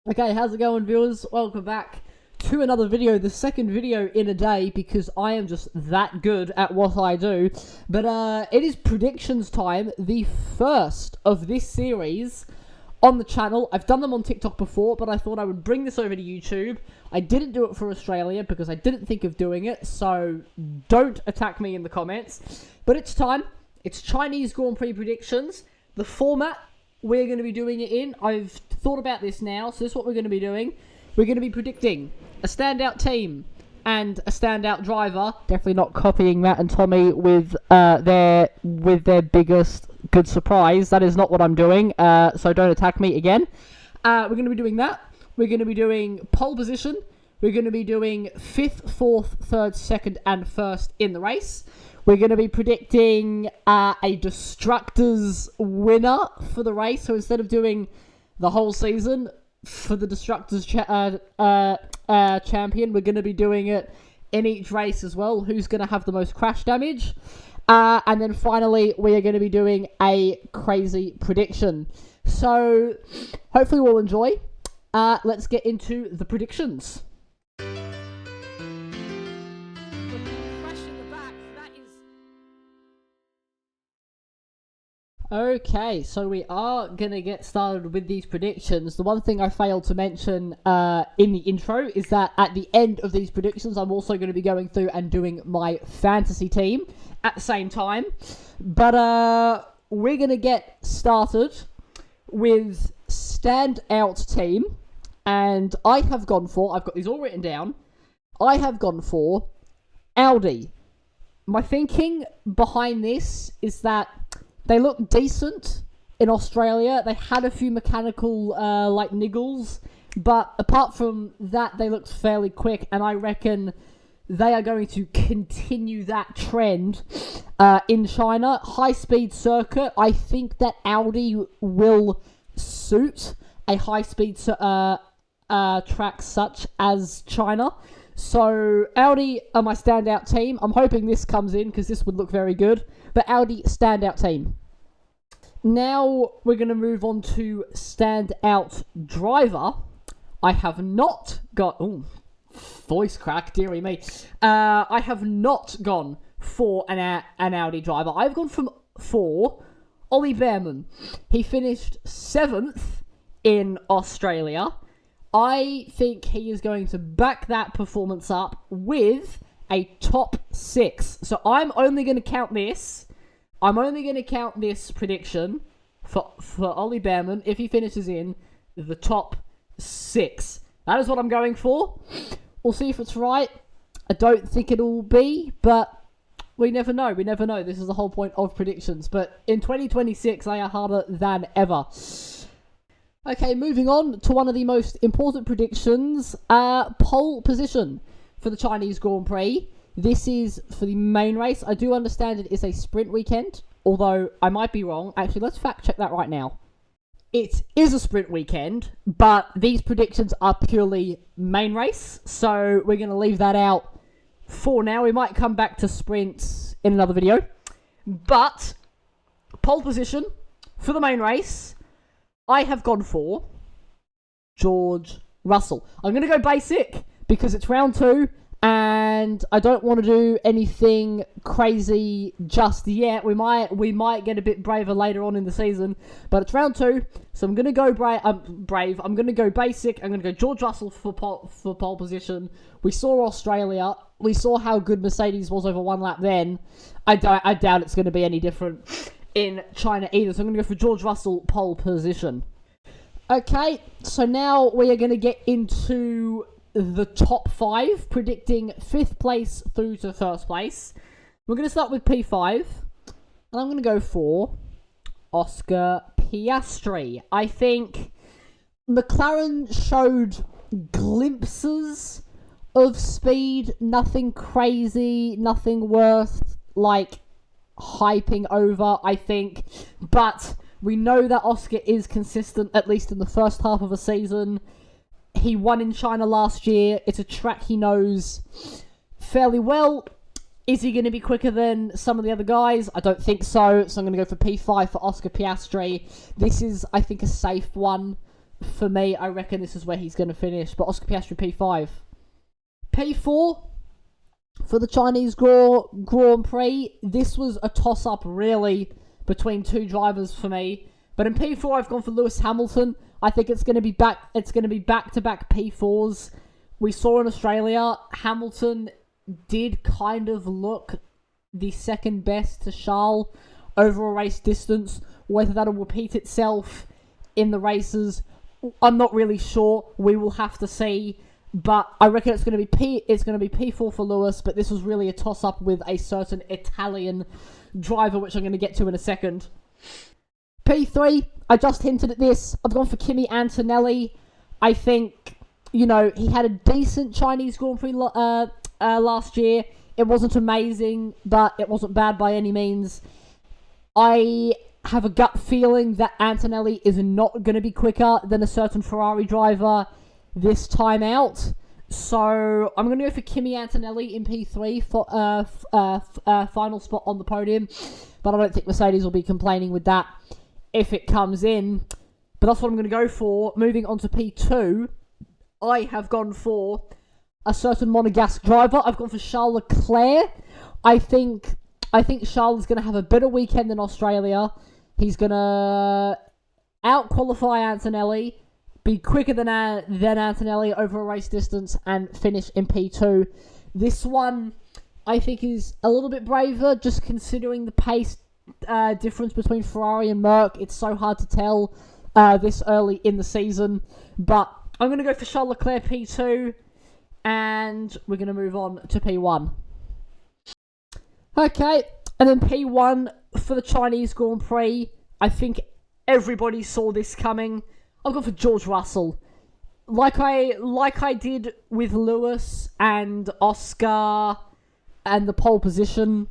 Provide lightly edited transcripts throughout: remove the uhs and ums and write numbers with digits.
Okay, how's it going, viewers? Welcome back to another video, the second video in a day, because I am just that good at what I do. But it is predictions time, the first of this series on the channel. I've done them on TikTok before, but I thought I would bring this over to YouTube. I didn't do it for Australia because I didn't think of doing it, so don't attack me in the comments. But it's time. It's Chinese Grand Prix predictions. The format we're going to be doing it in, I've thought about this now, so this is what we're going to be doing. We're going to be predicting a standout team and a standout driver. Definitely not copying Matt and Tommy with their biggest good surprise. That is not what I'm doing, so don't attack me again. We're going to be doing that. We're going to be doing pole position. We're going to be doing 5th, 4th, 3rd, 2nd, and 1st in the race. We're going to be predicting a Destructors winner for the race. So instead of doing the whole season for the Destructors champion, we're going to be doing it in each race as well. Who's going to have the most crash damage? And then finally, we are going to be doing a crazy prediction. So hopefully we'll enjoy. Let's get into the predictions. Okay, so we are going to get started with these predictions. The one thing I failed to mention in the intro is that at the end of these predictions, I'm also going to be going through and doing my fantasy team at the same time. But we're going to get started with standout team. And I have gone for, I've got these all written down, I have gone for Audi. My thinking behind this is that they look decent in Australia. They had a few mechanical, niggles. But apart from that, they looked fairly quick. And I reckon they are going to continue that trend in China. High-speed circuit. I think that Audi will suit a high-speed track such as China. So Audi are my standout team. I'm hoping this comes in because this would look very good. But Audi, standout team. Now we're going to move on to standout driver. I have not got... Ooh, voice crack, dearie me. I have not gone for an Audi driver. I've gone for Ollie Behrman. He finished 7th in Australia. I think he is going to back that performance up with a top 6. So I'm only going to count this. I'm only going to count this prediction for Ollie Behrman if he finishes in the top 6. That is what I'm going for. We'll see if it's right. I don't think it'll be, but we never know. We never know. This is the whole point of predictions. But in 2026, they are harder than ever. Okay, moving on to one of the most important predictions. Pole position for the Chinese Grand Prix. This is for the main race. I do understand it is a sprint weekend, although I might be wrong. Actually, let's fact check that right now. It is a sprint weekend, but these predictions are purely main race, so we're going to leave that out for now. We might come back to sprints in another video. But pole position for the main race, I have gone for George Russell. I'm going to go basic because it's round 2 and I don't want to do anything crazy just yet. We might get a bit braver later on in the season, but it's round 2, so I'm going to go brave. I'm going to go basic. I'm going to go George Russell for pole position. We saw Australia. We saw how good Mercedes was over one lap then. I doubt it's going to be any different in China either, so I'm going to go for George Russell pole position. Okay, so now we are going to get into the top 5, predicting 5th place through to 1st place. We're going to start with P5, and I'm going to go for Oscar Piastri. I think McLaren showed glimpses of speed, nothing crazy, nothing worth, hyping over, I think. But we know that Oscar is consistent, at least in the first half of a season. He won in China last year. It's a track he knows fairly well. Is he going to be quicker than some of the other guys? I don't think so. So I'm going to go for P5 for Oscar Piastri. This is, I think, a safe one for me, I reckon this is where he's going to finish. But Oscar Piastri P5. P4 for the Chinese Grand Prix. This was a toss-up, really, between two drivers for me. But in P4, I've gone for Lewis Hamilton. I think it's going to be back-to-back P4s. We saw in Australia, Hamilton did kind of look the second best to Charles over a race distance. Whether that'll repeat itself in the races, I'm not really sure. We will have to see. But I reckon it's going to be P4 for Lewis. But this was really a toss-up with a certain Italian driver, which I'm going to get to in a second. P3, I just hinted at this. I've gone for Kimi Antonelli. I think, he had a decent Chinese Grand Prix last year. It wasn't amazing, but it wasn't bad by any means. I have a gut feeling that Antonelli is not going to be quicker than a certain Ferrari driver this time out. So I'm going to go for Kimi Antonelli in P3 for final spot on the podium. But I don't think Mercedes will be complaining with that if it comes in. But that's what I'm going to go for. Moving on to P2, I have gone for a certain Monegasque driver. I've gone for Charles Leclerc. I think Charles is going to have a better weekend than Australia. He's going to out-qualify Antonelli, be quicker than Antonelli over a race distance, and finish in P2. This one, I think, is a little bit braver, just considering the pace difference between Ferrari and Merc. It's so hard to tell this early in the season. But I'm going to go for Charles Leclerc P2, and we're going to move on to P1. Okay, and then P1 for the Chinese Grand Prix. I think everybody saw this coming. I've gone for George Russell. Like I did with Lewis and Oscar and the pole position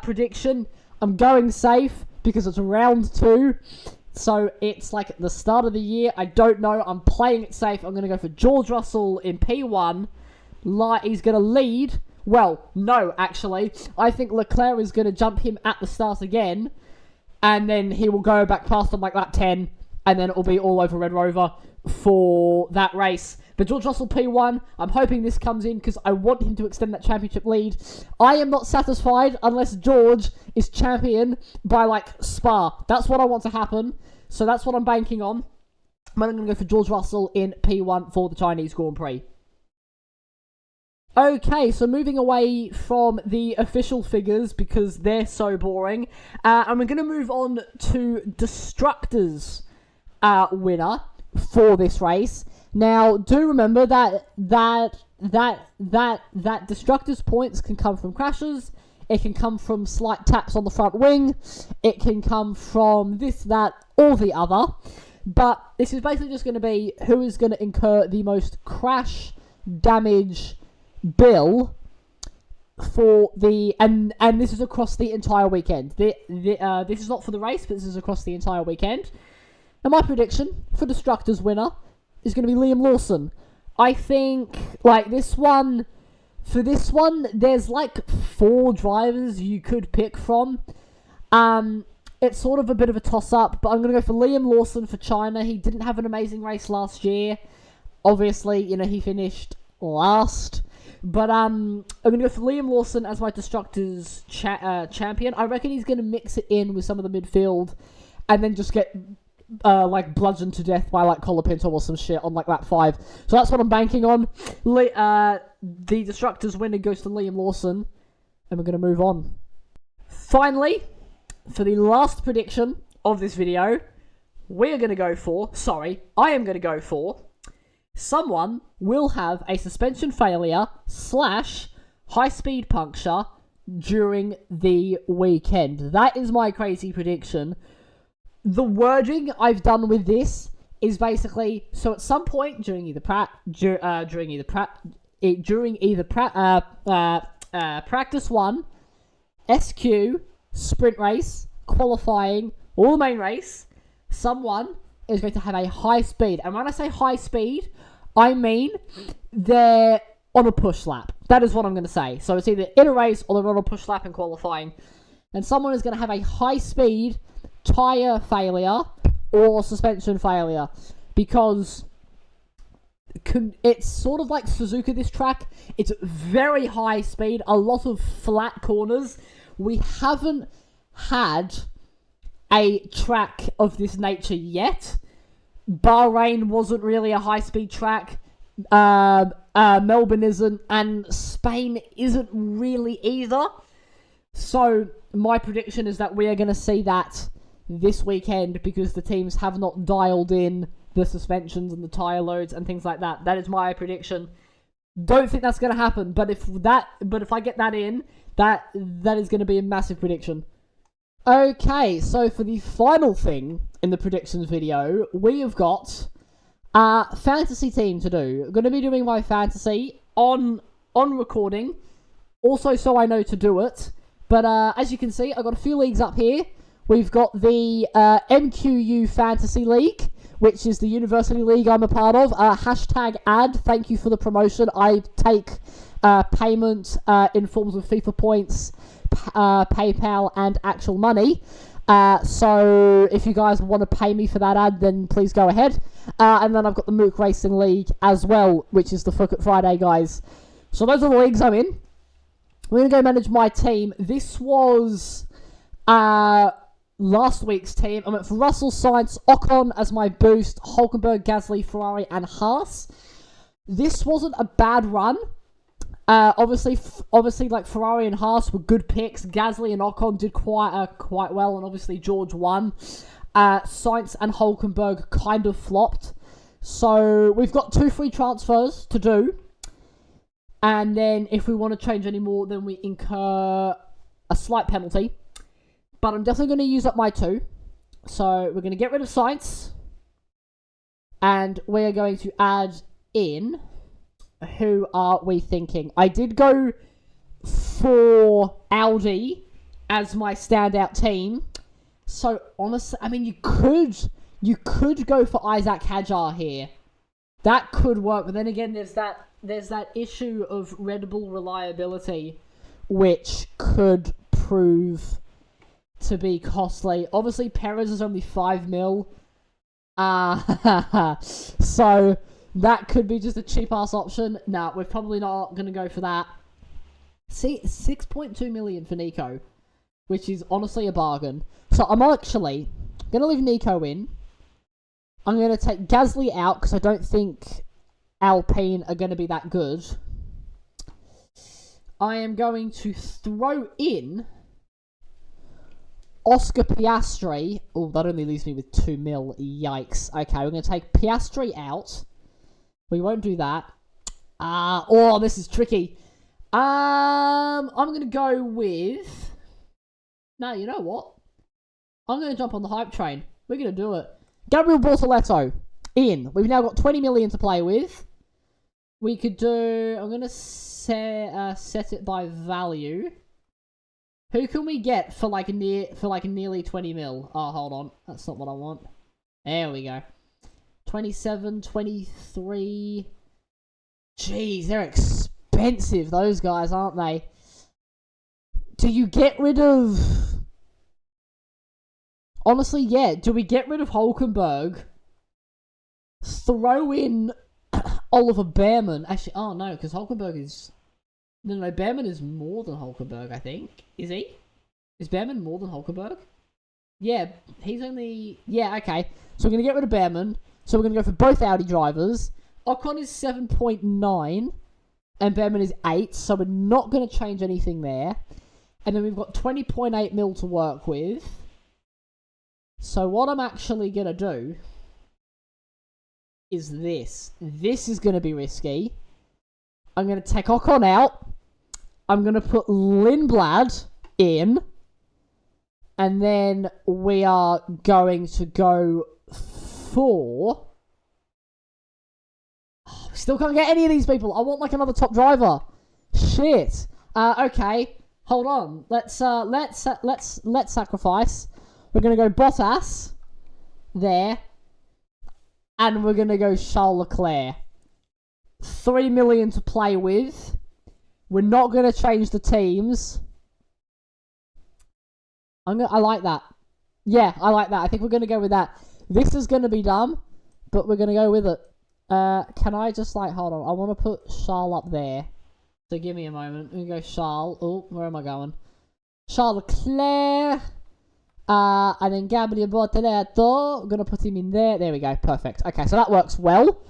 prediction, I'm going safe because it's round 2. So it's like the start of the year. I don't know. I'm playing it safe. I'm going to go for George Russell in P1. He's going to lead. Well, no, actually. I think Leclerc is going to jump him at the start again. And then he will go back past him like lap 10. And then it will be all over Red Rover for that race. But George Russell P1, I'm hoping this comes in because I want him to extend that championship lead. I am not satisfied unless George is champion by like Spa. That's what I want to happen. So that's what I'm banking on. But I'm going to go for George Russell in P1 for the Chinese Grand Prix. Okay, so moving away from the official figures because they're so boring. And we're going to move on to Destructors winner for this race. Now, do remember that Destructors points can come from crashes. It can come from slight taps on the front wing. It can come from this, that, or the other. But this is basically just going to be who is going to incur the most crash damage bill for the and this is across the entire weekend. This is not for the race, but this is across the entire weekend. And my prediction for Destructors winner is going to be Liam Lawson. I think like this one, there's like 4 drivers you could pick from. It's sort of a bit of a toss-up, but I'm going to go for Liam Lawson for China. He didn't have an amazing race last year. Obviously, he finished last. But I'm going to go for Liam Lawson as my Destructors champion. I reckon he's going to mix it in with some of the midfield and then just get bludgeoned to death by like Colapinto or some shit on like lap 5. So that's what I'm banking on. The Destructors winner goes to Liam Lawson. And we're going to move on. Finally, for the last prediction of this video, I am going to go for someone will have a suspension failure / high-speed puncture during the weekend. That is my crazy prediction. The wording I've done with this is basically, so at some point during either practice 1, SQ, sprint race, qualifying, or the main race, someone is going to have a high speed. And when I say high speed, I mean they're on a push lap. That is what I'm going to say. So it's either in a race or they're on a push lap in qualifying. And someone is going to have a high speed tyre failure or suspension failure. because it's sort of like Suzuka, this track. It's very high speed, a lot of flat corners. We haven't had a track of this nature yet. Bahrain wasn't really a high-speed track. Melbourne isn't, and Spain isn't really either. So my prediction is that we are going to see that this weekend because the teams have not dialed in the suspensions and the tyre loads and things like that. That is my prediction. Don't think that's going to happen, but if I get that in, that is going to be a massive prediction. Okay, so for the final thing in the predictions video, we have got a fantasy team to do. I'm going to be doing my fantasy on recording, also so I know to do it. But as you can see, I've got a few leagues up here. We've got the MQU Fantasy League, which is the university league I'm a part of. Hashtag ad, thank you for the promotion. I take payment in forms of FIFA points, PayPal, and actual money. So if you guys want to pay me for that ad, then please go ahead. And then I've got the Mook Racing League as well, which is the Fuck It Friday, guys. So those are the leagues I'm in. We're going to go manage my team. This was last week's team. I went for Russell, Sainz, Ocon as my boost, Hulkenberg, Gasly, Ferrari, and Haas. This wasn't a bad run. Obviously, like Ferrari and Haas were good picks. Gasly and Ocon did quite well, and obviously George won. Sainz and Hulkenberg kind of flopped. So we've got 2 free transfers to do. And then if we want to change any more, then we incur a slight penalty. But I'm definitely going to use up my 2. So we're going to get rid of Sainz. And we are going to add in... Who are we thinking? I did go for Audi as my standout team. So honestly, I mean, you could go for Isaac Hadjar here. That could work, but then again, there's that issue of Red Bull reliability, which could prove to be costly. Obviously, Perez is only 5 mil. So that could be just a cheap-ass option. Nah, we're probably not going to go for that. See, 6.2 million for Nico, which is honestly a bargain. So I'm actually going to leave Nico in. I'm going to take Gasly out because I don't think Alpine are going to be that good. I am going to throw in Oscar Piastri. Oh, that only leaves me with 2 mil. Yikes. Okay, we're going to take Piastri out. We won't do that. Oh, this is tricky. I'm going to go with... No, you know what? I'm going to jump on the hype train. We're going to do it. Gabriel Bortoletto in. We've now got 20 million to play with. We could do... I'm going to set it by value. Who can we get for like nearly 20 mil? Oh, hold on. That's not what I want. There we go. 27, 23. Jeez, they're expensive, those guys, aren't they? Do you get rid of... Honestly, yeah. Do we get rid of Hulkenberg? Throw in Oliver Behrman. Actually, oh no, because Hulkenberg is... No, Behrman is more than Hulkenberg, I think. Is he? Is Behrman more than Hulkenberg? Yeah, he's only... Yeah, okay. So we're going to get rid of Behrman. So we're going to go for both Audi drivers. Ocon is 7.9 and Behrman is 8, so we're not going to change anything there. And then we've got 20.8 mil to work with. So what I'm actually going to do is this. This is going to be risky. I'm going to take Ocon out. I'm going to put Lindblad in. And then we are going to go for... Oh, we still can't get any of these people. I want like another top driver. Shit. Okay. Hold on. Let's sacrifice. We're gonna go Bottas there, and we're gonna go Charles Leclerc. 3 million to play with. We're not gonna change the teams. I like that. Yeah, I like that. I think we're gonna go with that. This is gonna be dumb. but we're going to go with it. Can I just, like, hold on. I want to put Charles up there. So give me a moment. We go Charles. Oh, where am I going? Charles Leclerc. And then Gabriel Bortoleto. I'm going to put him in there. There we go. Perfect. Okay, so that works well.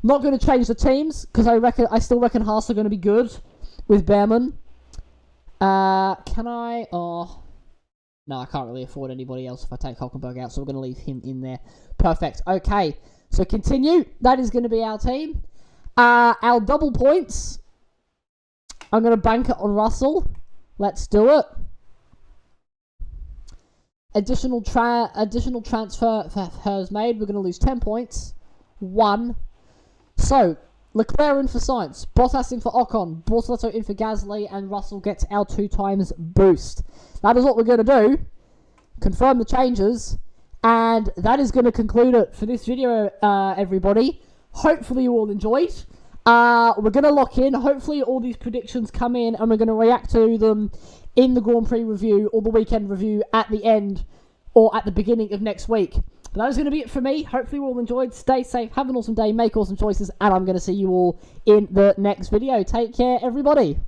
Not going to change the teams, because I still reckon Haas are going to be good with Behrman. Can I? Oh. No, I can't really afford anybody else if I take Hulkenberg out, so we're going to leave him in there. Perfect. Okay, so continue. That is going to be our team. Our double points. I'm going to bank it on Russell. Let's do it. Additional transfers made. We're going to lose 10 points. 1. So, Leclerc in for Sainz, Bottas in for Ocon, Bortoleto in for Gasly, and Russell gets our 2 times boost. That is what we're going to do. Confirm the changes. And that is going to conclude it for this video, everybody. Hopefully you all enjoyed. We're going to lock in. Hopefully all these predictions come in and we're going to react to them in the Grand Prix review or the weekend review at the end or at the beginning of next week. But that is going to be it for me. Hopefully you all enjoyed. Stay safe. Have an awesome day. Make awesome choices. And I'm going to see you all in the next video. Take care, everybody.